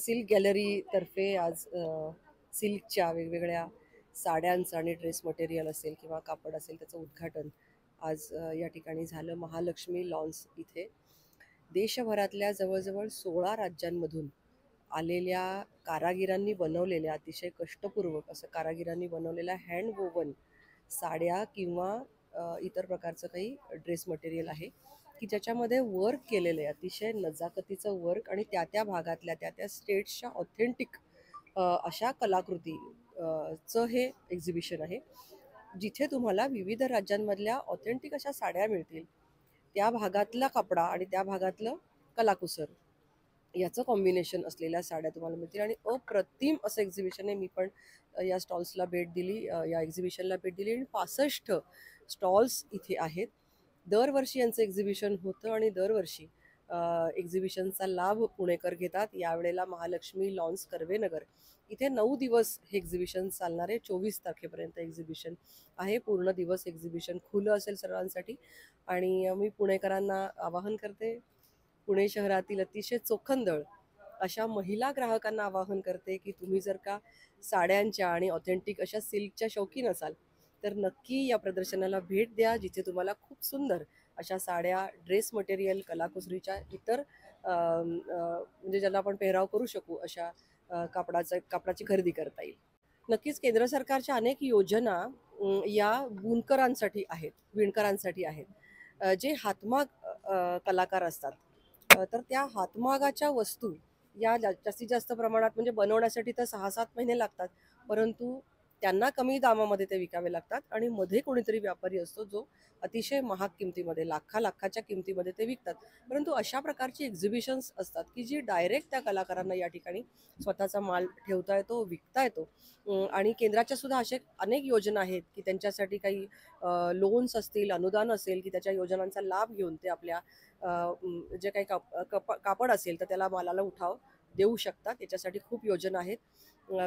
Silk गॅलरीतर्फे आज सिल्कच्या वेगवेगळ्या साड्यांचं आणि ड्रेस मटेरियल असेल किंवा कापड असेल त्याचं उद्घाटन आज या ठिकाणी झालं महालक्ष्मी लॉन्स इथे. देशभरातल्या जवळजवळ 16 राज्यांमधून आलेल्या कारागिरांनी बनवलेल्या अतिशय कष्टपूर्वक असं कारागिरांनी बनवलेल्या हँड वोवन साड्या किंवा इतर प्रकारचं काही ड्रेस मटेरियल आहे की ज्याच्यामध्ये वर्क केलेलं आहे, अतिशय नजाकतीचं वर्क आणि त्या त्या भागातल्या त्या त्या स्टेट्सच्या ऑथेंटिक अशा कलाकृती चं हे एक्झिबिशन आहे, जिथे तुम्हाला विविध राज्यांमधल्या ऑथेंटिक अशा साड्या मिळतील. त्या भागातला कपडा आणि त्या भागातलं कलाकुसर याचं कॉम्बिनेशन असलेल्या साड्या तुम्हाला मिळतील आणि अप्रतिम असं एक्झिबिशन आहे. मी पण या स्टॉल्सला भेट दिली, या एक्झिबिशनला भेट दिली आणि 65 स्टॉल्स इथे आहेत. दरवर्षी यांचं एक्झिबिशन होतं आणि दरवर्षी एक्झिबिशनचा लाभ पुणेकर घेतात. यावेळेला महालक्ष्मी लॉन्स कर्वेनगर इथे 9 दिवस हे एक्झिबिशन चालणार आहे. 24 तारखेपर्यंत एक्झिबिशन आहे. पूर्ण दिवस एक्झिबिशन खुलं असेल सर्वांसाठी आणि मी पुणेकरांना आवाहन करते, पुणे शहरातील अतिशय चोखंदळ अशा महिला ग्राहकांना आवाहन करते की तुम्ही जर का साड्यांच्या आणि ऑथेंटिक अशा सिल्कच्या शौकीन असाल तर नक्की या प्रदर्शनाला भेट द्या, जिथे तुम्हाला खूप सुंदर अशा साड्या, ड्रेस मटेरियल, कलाकुसरीच्या इतर म्हणजे ज्याला आपण पेहराव करू शकू अशा कापडाची खरेदी करता येईल. नक्कीच केंद्र सरकारच्या अनेक योजना या बुणकरांसाठी आहेत, विणकरांसाठी आहेत. जे हातमाग कलाकार असतात, तर त्या हातमागाच्या वस्तू या जास्तीत जास्त प्रमाणात म्हणजे बनवण्यासाठी तर 6-7 महिने लागतात, परंतु त्यांना कमी दामामध्ये ते विकावे लागतात आणि मध्ये कोणीतरी व्यापारी असतो जो अतिशय महाग किमतीमध्ये लाखाच्या किमतीमध्ये ते विकतात. परंतु अशा प्रकारची एक्झिबिशन्स असतात की जी डायरेक्ट त्या कलाकारांना या ठिकाणी स्वतःचा माल ठेवता येतो, विकता येतो. आणि केंद्राच्या सुद्धा असे अनेक योजना आहेत की त्यांच्यासाठी काही लोन्स असतील, अनुदान असेल की त्याच्या योजनांचा लाभ घेऊन ते आपल्या जे काही कापड असेल तर त्याला मालाला उठाव देऊ शकतात. याच्यासाठी खूप योजना आहेत.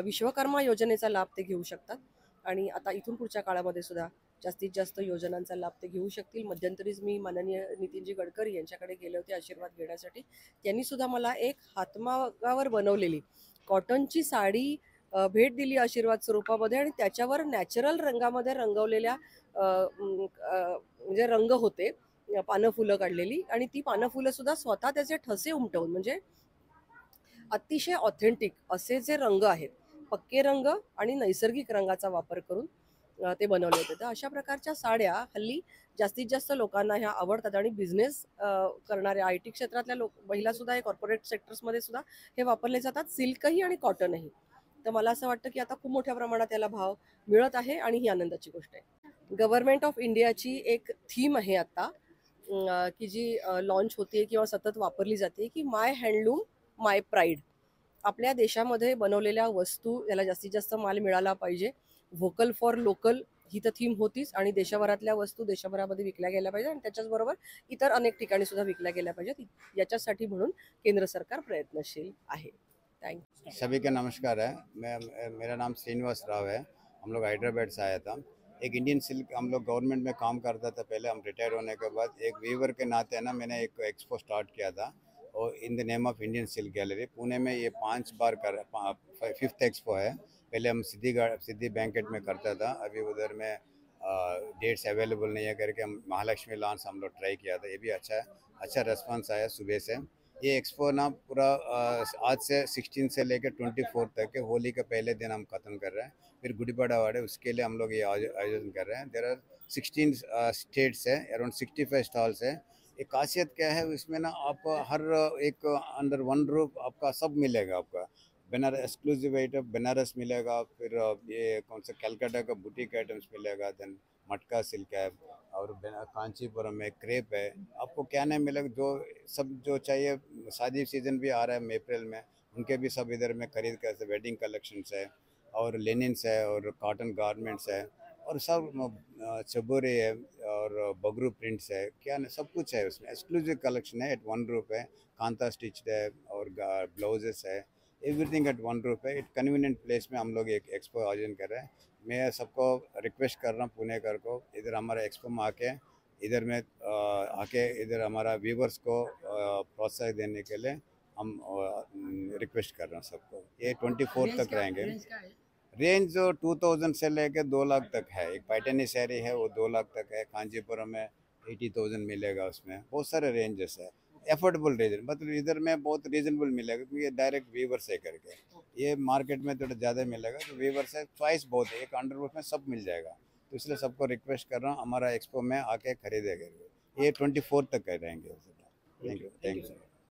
विश्वकर्मा योजनेचा लाभ ते घेऊ शकतात आणि आता इथून पुढच्या काळामध्ये सुद्धा जास्तीत जास्त योजनांचा लाभ ते घेऊ शकतील. मध्यंतरीच मी माननीय नितीनजी गडकरी यांच्याकडे गेले होते आशीर्वाद घेण्यासाठी. त्यांनी सुद्धा मला एक हातमागावर बनवलेली कॉटनची साडी भेट दिली आशीर्वाद स्वरूपामध्ये आणि त्याच्यावर नॅचरल रंगामध्ये रंगवलेल्या म्हणजे रंग होते, पानं फुलं काढलेली आणि ती पानं फुलं सुद्धा स्वतः त्याचे ठसे उमटवून म्हणजे अतिशय ऑथेंटिक असे जे रंग आहेत, पक्के रंग आणि नैसर्गिक रंगाचा वापर करून ते बनवले होते. तर अशा प्रकारच्या साड्या हल्ली जास्तीत जास्त लोकांना ह्या आवडतात आणि बिझनेस करणाऱ्या IT क्षेत्रातल्या महिला सुद्धा हे कॉर्पोरेट सेक्टर्समध्ये सुद्धा हे वापरले जातात, सिल्कही आणि कॉटनही. तर मला असं वाटतं की आता खूप मोठ्या प्रमाणात याला भाव मिळत आहे आणि ही आनंदाची गोष्ट आहे. गव्हर्नमेंट ऑफ इंडियाची एक थीम आहे आता की जी लॉन्च होते किंवा सतत वापरली जाते की माय हँडलूम माय प्राईड. आपल्या देशामध्ये बनवलेल्या वस्तू याला जास्तीत जास्त माल मिळाला पाहिजे. व्होकल फॉर लोकल ही तर थीम होतीच आणि देशभरातल्या वस्तू देशभरामध्ये विकल्या गेल्या पाहिजे आणि त्याच्याचबरोबर इतर अनेक ठिकाणी सुद्धा विकल्या गेल्या पाहिजेत. याच्यासाठी म्हणून केंद्र सरकार प्रयत्नशील आहे. थँक्यू. सभी का नमस्कार है। मेरा नाम श्रीनिवास राव है। हम लोग हैदराबाद से आया था। एक इंडियन सिल्क, हम लोग गवर्नमेंट में काम करता था पहले, हम रिटायर होने के बाद एक वीवर के नाते ना मैंने एक एक्सपो स्टार्ट किया था और in the name of Indian silk gallery. Pune में ये 5 बार कर 5th एक्सपो है। पहले हम सिद्धि बैंकेट में करता था, अभी उधर में डेट्स अवेलेबल नहीं है करके हम महालक्ष्मी लॉन्स हम लोग ट्राई किया था। ये भी अच्छा रेस्पॉन्स आया सुबह से। ये एक्सपो ना पूरा आज से 16 से लेकर 24 तक है। होली के पहले दिन हम ख़त्म कर रहे हैं, फिर गुड़ी पड़वा है, उसके लिए हम लोग ये आयोजन कर रहे हैं। देर आर 16 स्टेट्स है, अराउंड 65 स्टॉल्स है। एक खासियत क्या है इसमें ना, आप हर एक अंडर वन रूफ आपका सब मिलेगा। आपका बनारस एक्सक्लूसिव आइटम बनारस मिलेगा, फिर ये कौन सा कलकत्ता का बुटीक आइटम्स मिलेगा, देन मटका सिल्क है और कांचीपुरम में क्रेप है। आपको क्या नहीं मिलेगा, जो सब जो चाहिए। शादी सीजन भी आ रहा है अप्रैल में, उनके भी सब इधर में खरीद कर, वेडिंग कलेक्शंस है और लेनिन्स है और कॉटन गारमेंट्स है और सब चबोरे है और बगरू प्रिंट्स है, क्या नहीं सब कुछ है उसमें। एक्सक्लूसिव कलेक्शन है, एट वन रूप है। कांता स्टिच्ड है और ब्लाउजेस है, एवरीथिंग एट वन रूप है। एक कन्वीनियंट प्लेस में हम लोग एक एक्सपो आयोजन कर रहे हैं। मैं सबको रिक्वेस्ट कर रहा हूँ पुणेकर को, इधर हमारा एक्सपो में आके इधर में आके इधर हमारा व्यूवर्स को प्रोत्साहन देने के लिए हम रिक्वेस्ट कर रहे हैं सबको। ये 24 तक रहेंगे। रेंज जो 2000 से लेके 2 लाख तक है। एक पैटर्नी साड़ी है वो 2 लाख तक है। कांजीपुरम में 80,000 मिलेगा। उसमें बहुत सारे रेंजेस है। एफोर्डेबल रेंज मतलब इधर में बहुत रीजनेबल मिलेगा क्योंकि ये डायरेक्ट वीवर से करके। ये मार्केट में थोड़ा ज़्यादा मिलेगा तो वीवर से चॉइस बहुत है। एक अंडरवुड में सब मिल जाएगा। तो इसलिए सबको रिक्वेस्ट कर रहा हूँ हमारा एक्सपो में आके खरीदेगा। ये 24 तक रहेंगे। Thank you.